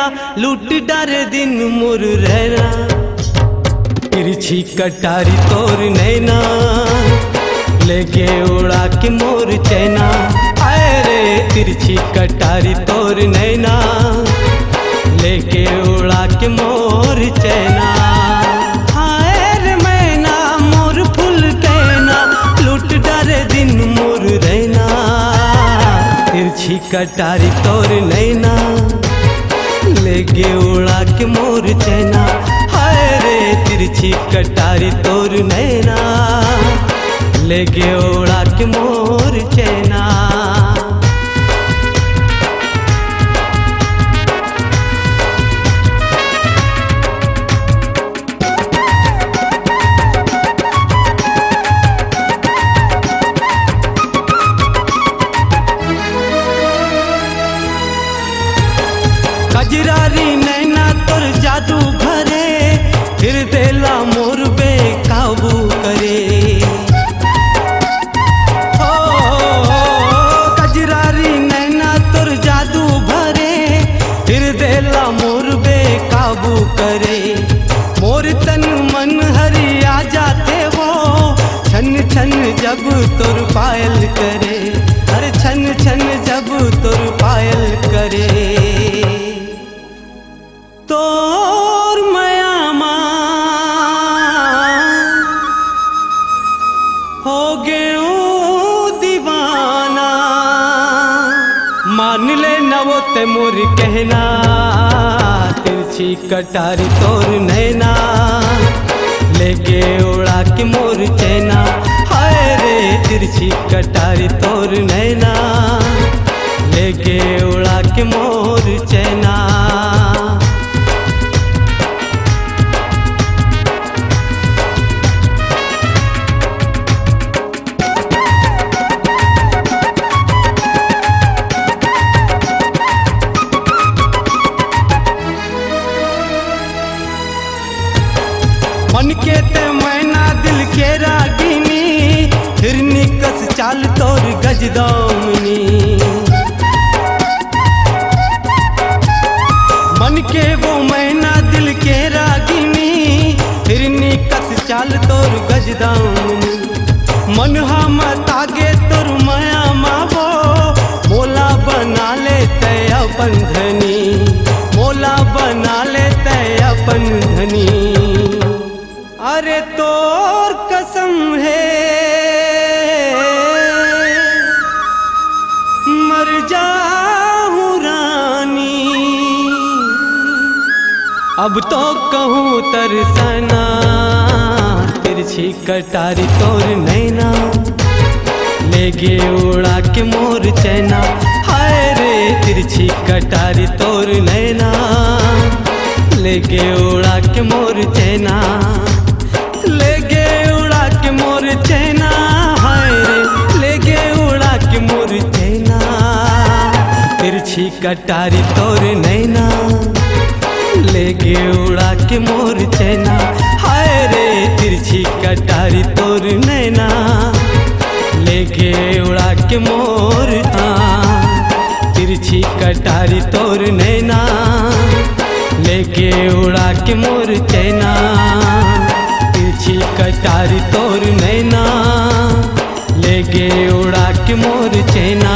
कहना लूट डारे दिन मोर रहना। तिरछी कटारी तोर नैना लेके उड़ा के मोर चैना। अरे तिरछी कटारी तोर नैना लेके उड़ा के मोर चैना। हाय रे मैना मोर फूल कहना लूट डारे दिन मोर रहना। तिरछी कटारी तोर नैना लेके उड़ा के मोर चैना। हाय रे तिरछी कटारी तोर नैना लेके उड़ा के मोर चैना। कजरारी नैना तोर जादू भरे फिर देला मोर बेकाबू करे। हो कजरारी नैना तोर जादू भरे फिर देला मोर बेकाबू करे। मोर तन मन हरिया जाते वो छन छन जब तोर पायल करे। अरे छन छन जब तोर पायल करे। तोर मयामा हो गयो दीवाना। मान ले न वो ते मोर कहना। तिरछी कटारी तोर नैना लेके उड़ा के मोर चैना। हाय रे तिरछी कटारी तोर नैना लेके उड़ा के मोर चैना। मन के ते मैना दिल के रागिनी हिरनी कस चाल तोर गजदामनी। मन के वो मैना दिल के रागिनी हिरनी कस चाल तोर गजदामनी। मन हम तागे तोर माया मावो मोला बना ले ते अपन धनी। मोला बना ले ते अपन धनी। अरे तोर कसम है मर जाऊं रानी। अब तो कहूँ तरसना। तिरछी कटारी तोर नैना लेके उड़ा के मोर चैना। हाय रे तिरछी कटारी तोर नैना लेके उड़ा के मोर चैना। लेके उड़ा के मोर चैना। हाय रे लेके उड़ा के मोर चैना। तिरछी कटारी तोर नैना लेके उड़ा के मोर चैना। हाय रे तिरछी कटारी तोर नैना लेके उड़ा के मोर। तिरछी कटारी तोर नैना लेके उड़ा के मोर चैना। तिरछी कटारी तोर नैना लेके उड़ा के मोर चैना।